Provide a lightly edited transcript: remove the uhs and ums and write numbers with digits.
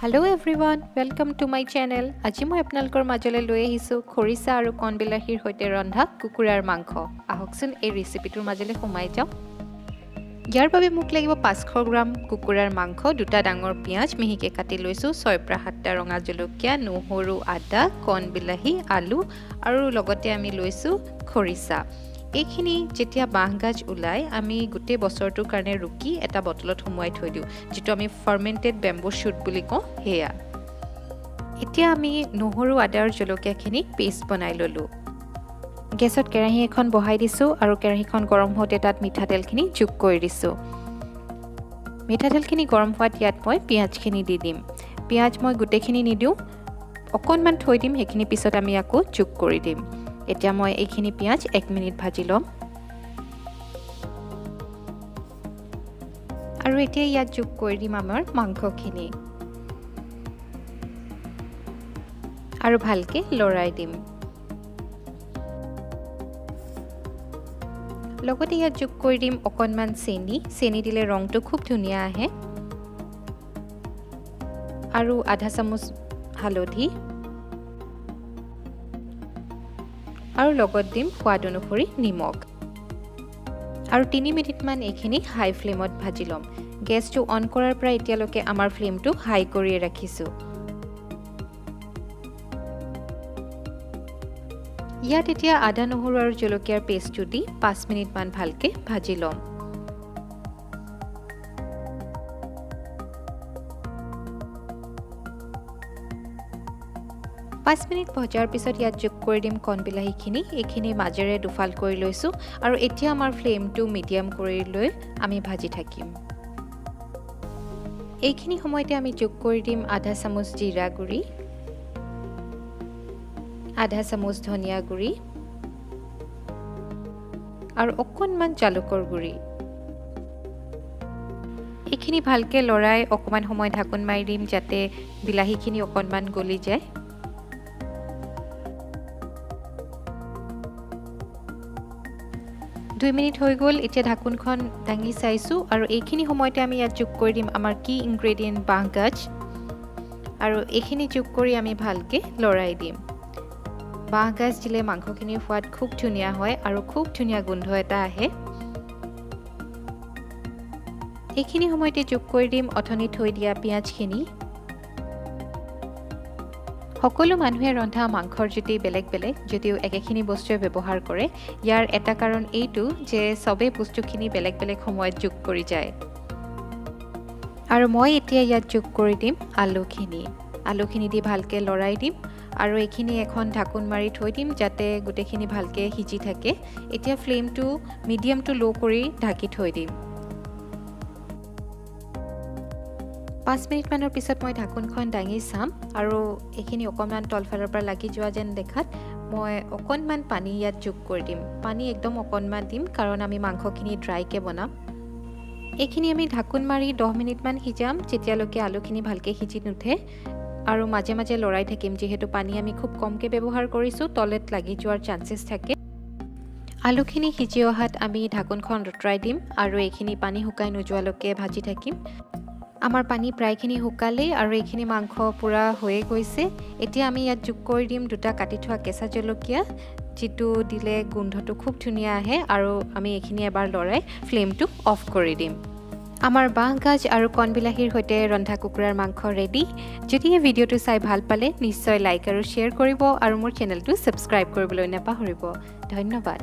Hello everyone, welcome to my channel. আজি মই আপোনালোকৰ মাজলৈ লৈ আহিছো খৰিচা আৰু কণবিলাহীৰ সৈতে ৰন্ধা কুকুৰাৰ মাংস। আহকচোন এই ৰেচিপিটোৰ মাজলৈ সোমাই যাওঁ। ইয়াৰ বাবে মোক লাগিব 500 গ্ৰাম কুকুৰাৰ মাংস, দুটা ডাঙৰ পিয়াজ মিহিকে কাটি লৈছো, 6-7টা ৰঙা জলকীয়া, নহৰু, আদা, কণবিলাহী, আলু আৰু লগতে আমি লৈছো খৰিচা। এইখিনি যেতিয়া বাঁহগাজ ওলাই আমি গোটেই বছৰটোৰ কাৰণে ৰুকি এটা বটলত সোমোৱাই থৈ দিওঁ, যেটো আমি ফাৰ্মেন্টেড বেম্বো শুট বুলি কওঁ হেয়া। এতিয়া আমি নহৰু, আদা আৰু জলকীয়াখিনি পেষ্ট বনাই ললো। গেছত কেৰাহী এখন বহাই দিছো আৰু কেৰাহীখন গৰম হওঁতে তাত মিঠাতেলখিনি যোগ কৰি দিছো। মিঠাতেলখিনি গৰম হোৱাত ইয়াত মই পিয়াজখিনি দি দিম। পিয়াজ মই গোটেইখিনি নিদিওঁ, অকণমান থৈ দিম, সেইখিনি পিছত আমি আকৌ যোগ কৰি দিম। এতিয়া মই এইখিনি পিয়াজ 1 মিনিট ভাজি লম। আৰু এতিয়া ইয়াত যোগ কৰি দিম আমাৰ মাংসখিনি আৰু ভালকে লৰাই দিম। লগতে ইয়াত যোগ কৰি দিম অকণমান চেনি দিলে ৰংটো খুব ধুনীয়া আহে, আৰু আধা চামুচ হালধি, আৰু লগত দিম সোৱাদ অনুসৰি নিমখ। আৰু 3 মিনিটমান এইখিনি হাই ফ্লেমত ভাজি ল'ম। গেছটো অন কৰাৰ পৰা এতিয়ালৈকে আমাৰ ফ্লেমটো হাই কৰিয়ে ৰাখিছোঁ। ইয়াত এতিয়া আদা, নহৰু আৰু জলকীয়াৰ পেষ্টটো দি 5 মিনিটমান ভালকে ভাজি ল'ম। পাঁচ মিনিট ভজাৰ পিছত ইয়াত যোগ কৰি দিম কণবিলাহীখিনি। এইখিনি মাজেৰে দুফাল কৰি লৈছোঁ আৰু এতিয়া আমাৰ ফ্লেমটো মিডিয়াম কৰি লৈ আমি ভাজি থাকিম। এইখিনি সময়তে আমি যোগ কৰি দিম আধা চামুচ জিৰা গুড়ি, আধা চামুচ ধনিয়া গুড়ি আৰু অকণমান জালুকৰ গুড়ি। এইখিনি ভালকে লৰাই অকণমান সময় ঢাকোন মাৰি দিম যাতে বিলাহীখিনি অকণমান গলি যায়। 2 মিনিট হৈ গ'ল। এতিয়া ঢাকোনখন দাঙি চাইছোঁ আৰু এইখিনি সময়তে আমি ইয়াত যোগ কৰি দিম আমাৰ কি ইনগ্ৰেডিয়েণ্ট বাঁহগাজ, আৰু এইখিনি যোগ কৰি আমি ভালকে লৰাই দিম। বাঁহগাজ দিলে মাংসখিনিৰ সোৱাদ খুব ধুনীয়া হয় আৰু খুব ধুনীয়া গোন্ধ এটা আহে। এইখিনি সময়তে যোগ কৰি দিম অথনি থৈ দিয়া পিঁয়াজখিনি। সকলো মানুহে ৰন্ধা মাংসৰ জুতি বেলেগ বেলেগ, যদিও একেখিনি বস্তুৱে ব্যৱহাৰ কৰে। ইয়াৰ এটা কাৰণ এইটো যে সবে বস্তুখিনি বেলেগ বেলেগ সময়ত যোগ কৰি যায়। আৰু মই এতিয়া ইয়াত যোগ কৰি দিম আলুখিনি দি ভালকে লৰাই দিম আৰু এইখিনি এখন ঢাকোন মাৰি থৈ দিম যাতে গোটেইখিনি ভালকে সিজি থাকে। এতিয়া ফ্লেমটো মিডিয়াম টু ল' কৰি ঢাকি থৈ দিম। 5 মিনিটমানৰ পিছত মই ঢাকোনখন দাঙি চাম আৰু এইখিনি অকণমান তলফালৰ পৰা লাগি যোৱা যেন দেখাত মই অকণমান পানী ইয়াত যোগ কৰি দিম। পানী একদম অকণমান দিম কাৰণ আমি মাংসখিনি ড্ৰাইকে বনাম। এইখিনি আমি ঢাকোন মাৰি 10 মিনিটমান সিজাম যেতিয়ালৈকে আলুখিনি ভালকে সিজি নুঠে, আৰু মাজে মাজে লৰাই থাকিম যিহেতু পানী আমি খুব কমকৈ ব্যৱহাৰ কৰিছোঁ, তলত লাগি যোৱাৰ চান্সেছ থাকে। আলুখিনি সিজি অহাত আমি ঢাকোনখন লুটৰাই দিম আৰু এইখিনি পানী শুকাই নোযোৱালৈকে ভাজি থাকিম। আমাৰ পানী প্ৰায়খিনি শুকালেই আৰু এইখিনি মাংস পুৰা হৈয়ে গৈছে। এতিয়া আমি ইয়াত যোগ কৰি দিম দুটা কাটি থোৱা কেঁচা জলকীয়া, যিটো দিলে গোন্ধটো খুব ধুনীয়া আহে, আৰু আমি এইখিনি এবাৰ লৰাই ফ্লেমটো অফ কৰি দিম। আমাৰ বাঁহগাজ আৰু কণবিলাহীৰ সৈতে ৰন্ধা কুকুৰাৰ মাংস ৰেডি। যদি এই ভিডিঅ'টো চাই ভাল পালে নিশ্চয় লাইক আৰু শ্বেয়াৰ কৰিব আৰু মোৰ চেনেলটো ছাবস্ক্ৰাইব কৰিবলৈ নাপাহৰিব। ধন্যবাদ।